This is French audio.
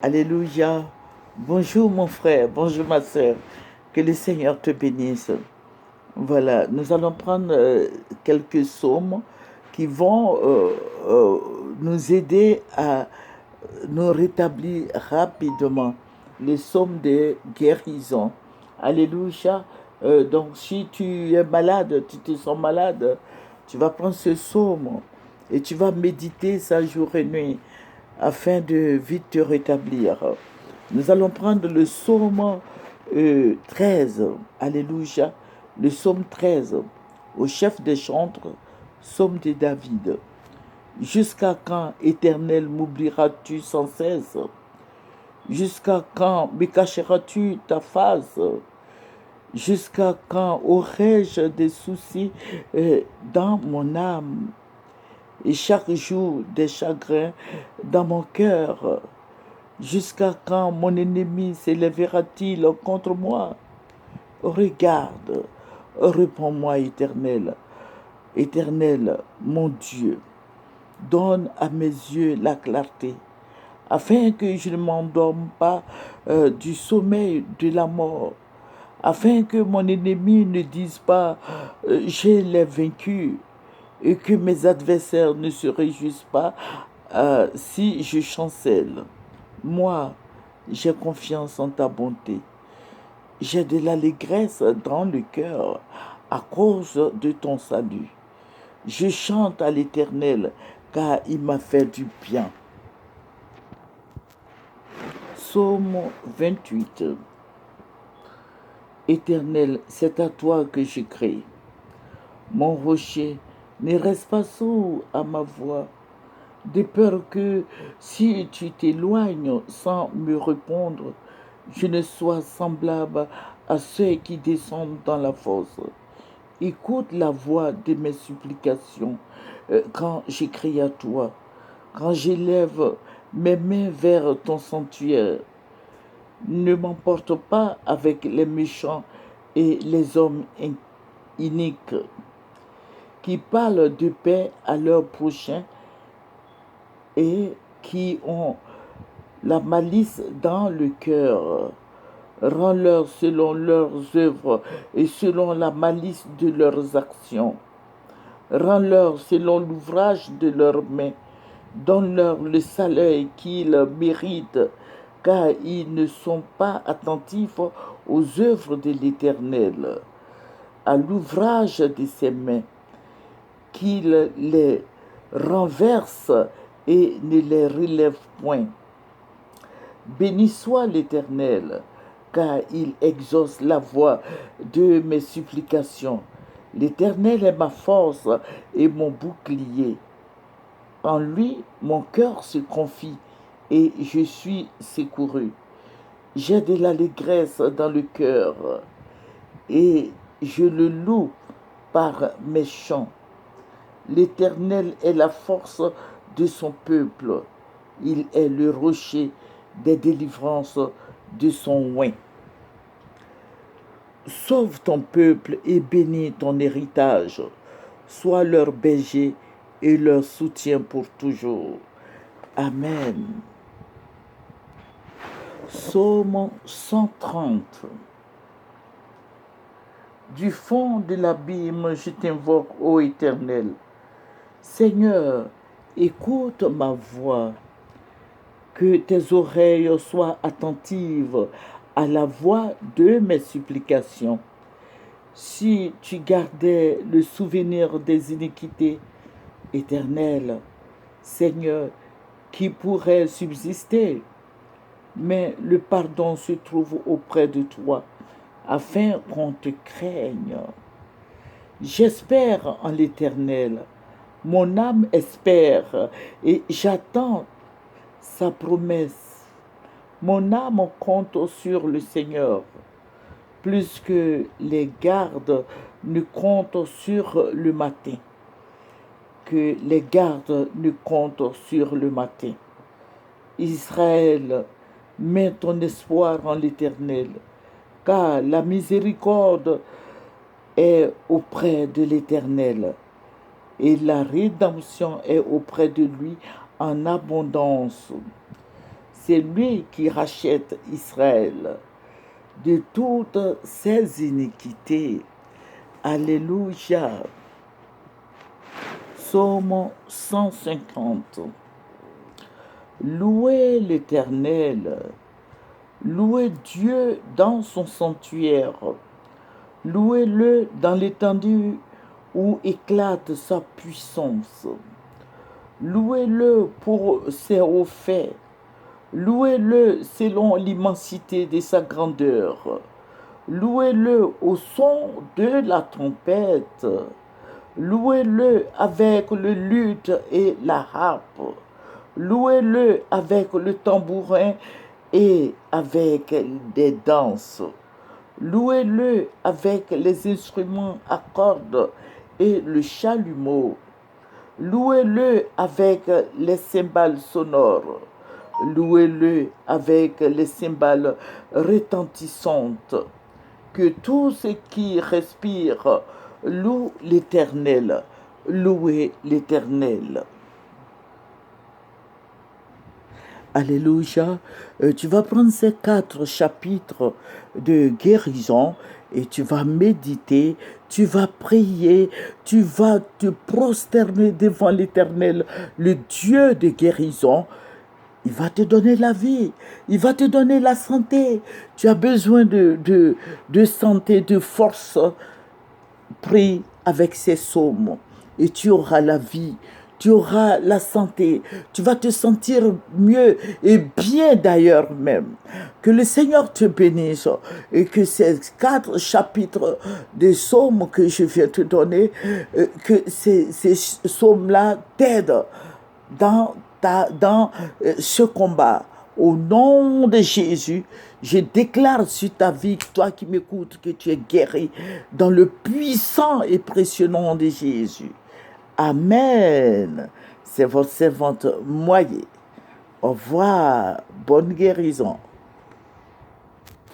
Alléluia. Bonjour mon frère, bonjour ma sœur. Que le Seigneur te bénisse. Voilà, nous allons prendre quelques psaumes qui vont nous aider à nous rétablir rapidement. Les psaumes de guérison. Alléluia. Donc si tu es malade, tu te sens malade, tu vas prendre ce psaume et tu vas méditer ça jour et nuit afin de vite te rétablir. Nous allons prendre le psaume 13. Alléluia. Le psaume 13. Au chef des chantres, psaume de David. Jusqu'à quand, Éternel, m'oublieras-tu sans cesse? Jusqu'à quand me cacheras-tu ta face? Jusqu'à quand aurai-je des soucis dans mon âme et chaque jour des chagrins dans mon cœur? Jusqu'à quand mon ennemi s'élèvera-t-il contre moi? Regarde, réponds-moi, Éternel. Éternel, mon Dieu, donne à mes yeux la clarté, afin que je ne m'endorme pas du sommeil de la mort, afin que mon ennemi ne dise pas je l'ai vaincu, et que mes adversaires ne se réjouissent pas si je chancelle. Moi, j'ai confiance en ta bonté. J'ai de l'allégresse dans le cœur à cause de ton salut. Je chante à l'Éternel car il m'a fait du bien. Psaume 28. Éternel, c'est à toi que je crie. Mon rocher, ne reste pas sourd à ma voix, de peur que si tu t'éloignes sans me répondre, je ne sois semblable à ceux qui descendent dans la fosse. Écoute la voix de mes supplications quand j'écris à toi, quand j'élève mes mains vers ton sanctuaire. Ne m'emporte pas avec les méchants et les hommes iniques qui parlent de paix à leurs prochains et qui ont la malice dans le cœur. Rends-leur selon leurs œuvres et selon la malice de leurs actions. Rends-leur selon l'ouvrage de leurs mains. Donne-leur le salaire qu'ils méritent, car ils ne sont pas attentifs aux œuvres de l'Éternel, à l'ouvrage de ses mains, qu'il les renverse et ne les relève point. Béni soit l'Éternel, car il exauce la voix de mes supplications. L'Éternel est ma force et mon bouclier. En lui, mon cœur se confie et je suis secouru. J'ai de l'allégresse dans le cœur et je le loue par mes chants. L'Éternel est la force de son peuple. Il est le rocher des délivrances de son oint. Sauve ton peuple et bénis ton héritage. Sois leur berger et leur soutien pour toujours. Amen. Psaume 130. Du fond de l'abîme, je t'invoque, ô Éternel. Seigneur, écoute ma voix. Que tes oreilles soient attentives à la voix de mes supplications. Si tu gardais le souvenir des iniquités, Éternel, Seigneur, qui pourrait subsister? Mais le pardon se trouve auprès de toi, afin qu'on te craigne. J'espère en l'Éternel. Mon âme espère et j'attends sa promesse. Mon âme compte sur le Seigneur, plus que les gardes ne comptent sur le matin, que les gardes ne comptent sur le matin. Israël, mets ton espoir en l'Éternel, car la miséricorde est auprès de l'Éternel et la rédemption est auprès de lui en abondance. c'est lui qui rachète Israël de toutes ses iniquités. Alléluia. Psaume 150. Louez l'Éternel, louez Dieu dans son sanctuaire, louez-le dans l'étendue où éclate sa puissance. Louez-le pour ses hauts faits, louez-le selon l'immensité de sa grandeur, louez-le au son de la trompette, louez-le avec le luth et la harpe, louez-le avec le tambourin et avec des danses. Louez-le avec les instruments à cordes et le chalumeau. Louez-le avec les cymbales sonores. Louez-le avec les cymbales retentissantes. Que tout ce qui respire loue l'Éternel. Louez l'Éternel. Alléluia. Tu vas prendre ces 4 chapitres de guérison et tu vas méditer, tu vas prier, tu vas te prosterner devant l'Éternel, le Dieu de guérison. Il va te donner la vie, il va te donner la santé. Tu as besoin de santé, de force. Prie avec ces psaumes et tu auras la vie. Tu auras la santé, tu vas te sentir mieux et bien d'ailleurs même. Que le Seigneur te bénisse et que ces 4 chapitres des psaumes que je viens te donner, que ces psaumes-là t'aident dans ce combat. Au nom de Jésus, je déclare sur ta vie, toi qui m'écoutes, que tu es guéri dans le puissant et précieux nom de Jésus. Amen. C'est votre servante Moyer. Au revoir. Bonne guérison.